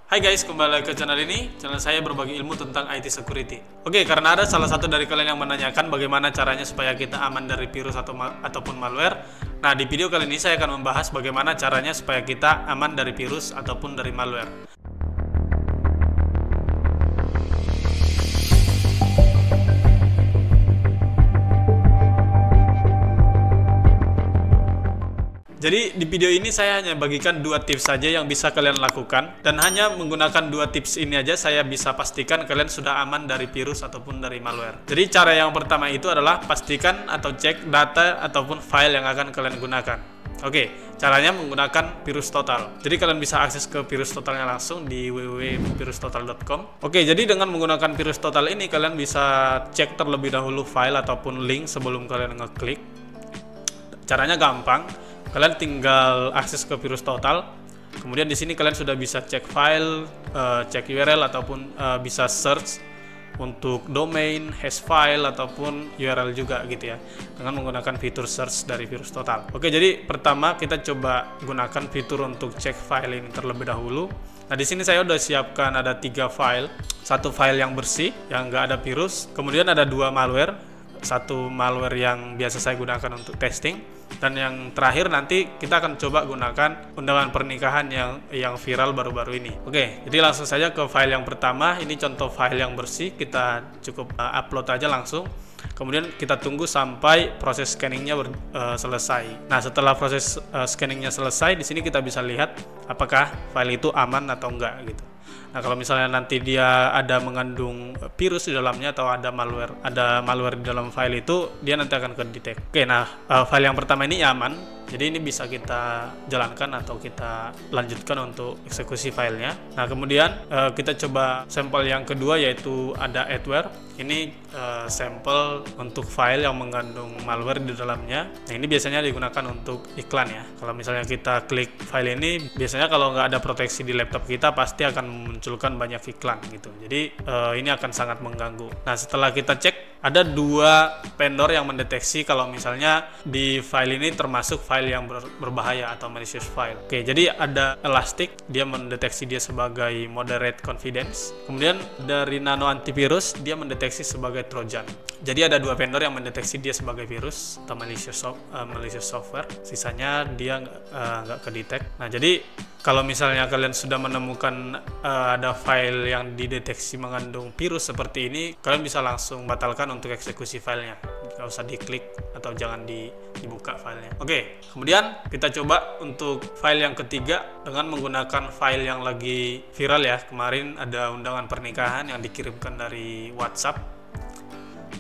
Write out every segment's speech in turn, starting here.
Hai guys, kembali lagi ke channel ini. Channel saya berbagi ilmu tentang IT security. Oke, karena ada salah satu dari kalian yang menanyakan bagaimana caranya supaya kita aman dari virus ataupun malware. Nah, di video kali ini saya akan membahas bagaimana caranya supaya kita aman dari virus ataupun dari malware. Jadi di video ini saya hanya bagikan dua tips saja yang bisa kalian lakukan, dan hanya menggunakan dua tips ini aja saya bisa pastikan kalian sudah aman dari virus ataupun dari malware. Jadi cara yang pertama itu adalah pastikan atau cek data ataupun file yang akan kalian gunakan. Oke, caranya menggunakan virus total. Jadi kalian bisa akses ke virus totalnya langsung di www.virustotal.com. Oke, jadi dengan menggunakan virus total ini kalian bisa cek terlebih dahulu file ataupun link sebelum kalian ngeklik. Caranya gampang. Kalian tinggal akses ke virus total. Kemudian di sini kalian sudah bisa cek file, cek URL ataupun bisa search untuk domain, hash file ataupun URL juga gitu ya, dengan menggunakan fitur search dari virus total. Oke, jadi pertama kita coba gunakan fitur untuk cek file ini terlebih dahulu. Nah, di sini saya udah siapkan ada 3 file. Satu file yang bersih yang nggak ada virus, kemudian ada 2 malware. Satu malware yang biasa saya gunakan untuk testing, dan yang terakhir nanti kita akan coba gunakan undangan pernikahan yang viral baru-baru ini. Oke, jadi langsung saja ke file yang pertama. Ini contoh file yang bersih, kita cukup upload aja langsung. Kemudian kita tunggu sampai proses scanningnya selesai. Nah, setelah proses scanningnya selesai, di sini kita bisa lihat apakah file itu aman atau enggak gitu. Nah, kalau misalnya nanti dia ada mengandung virus di dalamnya atau ada malware di dalam file itu, dia nanti akan kedetek. Oke, nah file yang pertama ini aman. Jadi ini bisa kita jalankan atau kita lanjutkan untuk eksekusi filenya. Nah, kemudian kita coba sampel yang kedua, yaitu ada adware. Ini sampel untuk file yang mengandung malware di dalamnya. Nah, ini biasanya digunakan untuk iklan ya. Kalau misalnya kita klik file ini, biasanya kalau nggak ada proteksi di laptop kita pasti akan memunculkan banyak iklan gitu. Jadi ini akan sangat mengganggu. Nah, setelah kita cek, ada 2 vendor yang mendeteksi kalau misalnya di file ini termasuk file yang berbahaya atau malicious file. Oke, jadi ada Elastic, dia mendeteksi dia sebagai moderate confidence. Kemudian dari Nano Antivirus, dia mendeteksi sebagai Trojan. Jadi ada 2 vendor yang mendeteksi dia sebagai virus atau malicious software. Sisanya dia nggak kedetek. Nah, jadi kalau misalnya kalian sudah menemukan ada file yang dideteksi mengandung virus seperti ini, kalian bisa langsung batalkan untuk eksekusi filenya. Nggak usah diklik atau jangan dibuka filenya. Oke, kemudian kita coba untuk file yang ketiga dengan menggunakan file yang lagi viral ya. Kemarin ada undangan pernikahan yang dikirimkan dari WhatsApp.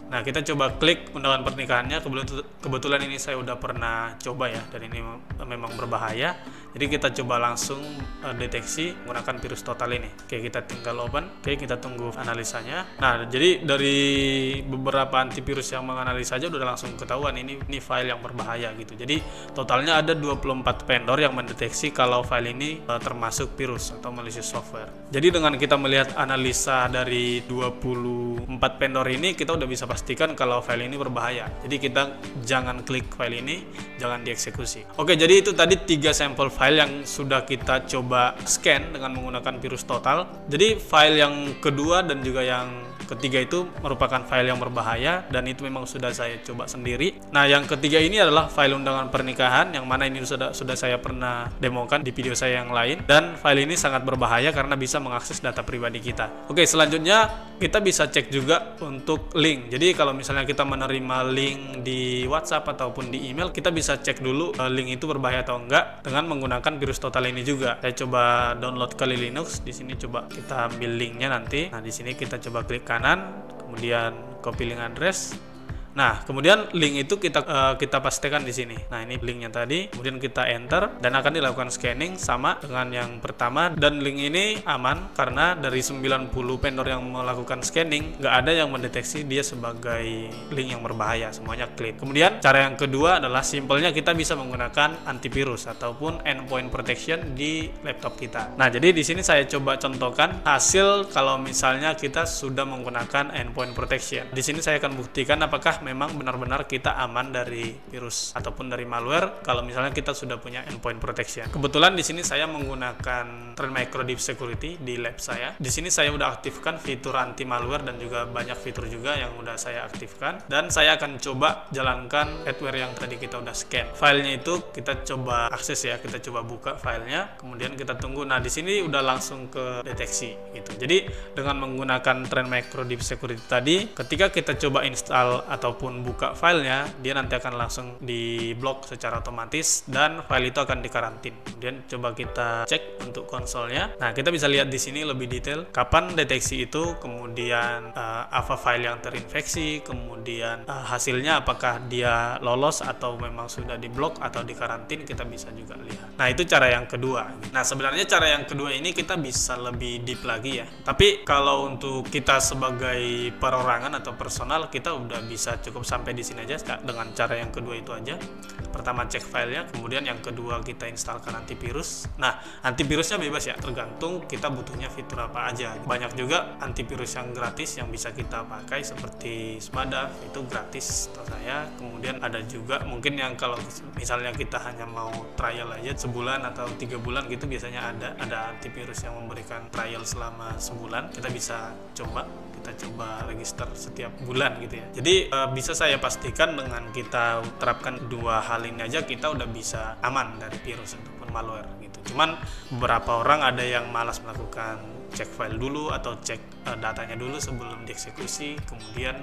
Nah, kita coba klik undangan pernikahannya. Kebetulan ini saya udah pernah coba ya, dan ini memang berbahaya. Jadi kita coba langsung deteksi menggunakan virus total ini. Oke, kita tinggal open. Oke, kita tunggu analisanya. Nah, jadi dari beberapa antivirus yang menganalisa aja udah langsung ketahuan ini file yang berbahaya gitu. Jadi totalnya ada 24 vendor yang mendeteksi kalau file ini termasuk virus atau malicious software. Jadi dengan kita melihat analisa dari 24 vendor ini, kita udah bisa pastikan kalau file ini berbahaya. Jadi kita jangan klik file ini, jangan dieksekusi. Oke, jadi itu tadi 3 sampel file yang sudah kita coba scan dengan menggunakan virus total. Jadi file yang kedua dan juga yang ketiga itu merupakan file yang berbahaya, dan itu memang sudah saya coba sendiri. Nah, yang ketiga ini adalah file undangan pernikahan, yang mana ini sudah saya pernah demokan di video saya yang lain, dan file ini sangat berbahaya karena bisa mengakses data pribadi kita. Oke, selanjutnya kita bisa cek juga untuk link. Jadi kalau misalnya kita menerima link di WhatsApp ataupun di email, kita bisa cek dulu link itu berbahaya atau enggak dengan menggunakan virus total ini juga. Saya coba download Kali Linux. Di sini coba kita ambil linknya nanti. Nah, di sini kita coba klik kanan, kemudian copy link address. Nah, kemudian link itu kita pastikan di sini. Nah, ini linknya tadi. Kemudian kita enter dan akan dilakukan scanning sama dengan yang pertama. Dan link ini aman karena dari 90 vendor yang melakukan scanning, nggak ada yang mendeteksi dia sebagai link yang berbahaya. Semuanya clean. Kemudian cara yang kedua adalah simpelnya kita bisa menggunakan antivirus ataupun endpoint protection di laptop kita. Nah, jadi di sini saya coba contohkan hasil kalau misalnya kita sudah menggunakan endpoint protection. Di sini saya akan buktikan apakah memang benar-benar kita aman dari virus ataupun dari malware kalau misalnya kita sudah punya endpoint protection. Kebetulan di sini saya menggunakan Trend Micro Deep Security di lab saya. Di sini saya udah aktifkan fitur anti malware dan juga banyak fitur juga yang udah saya aktifkan, dan saya akan coba jalankan adware yang tadi kita udah scan. Filenya itu kita coba akses ya, kita coba buka filenya, kemudian kita tunggu. Nah, di sini udah langsung ke deteksi gitu. Jadi dengan menggunakan Trend Micro Deep Security tadi, ketika kita coba install ataupun buka filenya, dia nanti akan langsung diblok secara otomatis dan file itu akan dikarantin. Kemudian coba kita cek untuk konsolnya. Nah, kita bisa lihat di sini lebih detail kapan deteksi itu, kemudian apa file yang terinfeksi, kemudian hasilnya apakah dia lolos atau memang sudah diblok atau dikarantin, kita bisa juga lihat. Nah, itu cara yang kedua. Nah, sebenarnya cara yang kedua ini kita bisa lebih deep lagi ya. Tapi kalau untuk kita sebagai perorangan atau personal, kita udah bisa cukup sampai di sini aja dengan cara yang kedua itu aja. Pertama cek filenya, kemudian yang kedua kita instalkan antivirus. Nah, antivirusnya bebas ya, tergantung kita butuhnya fitur apa aja. Banyak juga antivirus yang gratis yang bisa kita pakai seperti Smada, itu gratis atau saya. Kemudian ada juga mungkin yang kalau misalnya kita hanya mau trial aja sebulan atau 3 bulan gitu, biasanya ada antivirus yang memberikan trial selama sebulan. Kita bisa coba register setiap bulan gitu ya. Jadi bisa saya pastikan dengan kita terapkan dua hal ini aja, kita udah bisa aman dari virus ataupun malware gitu. Cuman beberapa orang ada yang malas melakukan cek file dulu atau cek datanya dulu sebelum dieksekusi, kemudian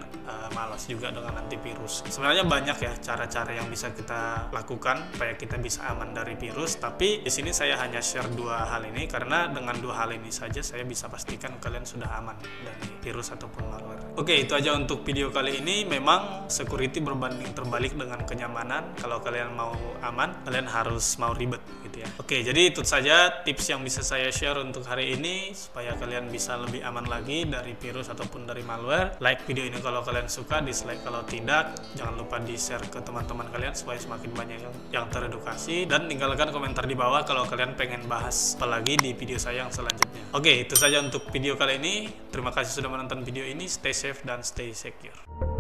malas juga dengan antivirus. Sebenarnya banyak ya cara-cara yang bisa kita lakukan supaya kita bisa aman dari virus, tapi di sini saya hanya share dua hal ini karena dengan dua hal ini saja saya bisa pastikan kalian sudah aman dari virus ataupun malware. Oke, itu aja untuk video kali ini. Memang security berbanding terbalik dengan kenyamanan. Kalau kalian mau aman, kalian harus mau ribet gitu ya. Oke, jadi itu saja tips yang bisa saya share untuk hari ini supaya kalian bisa lebih aman lagi dari virus ataupun dari malware. Like video ini kalau kalian suka, dislike kalau tidak. Jangan lupa di-share ke teman-teman kalian supaya semakin banyak yang teredukasi, dan tinggalkan komentar di bawah kalau kalian pengen bahas apa lagi di video saya yang selanjutnya. Oke, itu saja untuk video kali ini. Terima kasih sudah menonton video ini. Stay safe dan stay secure.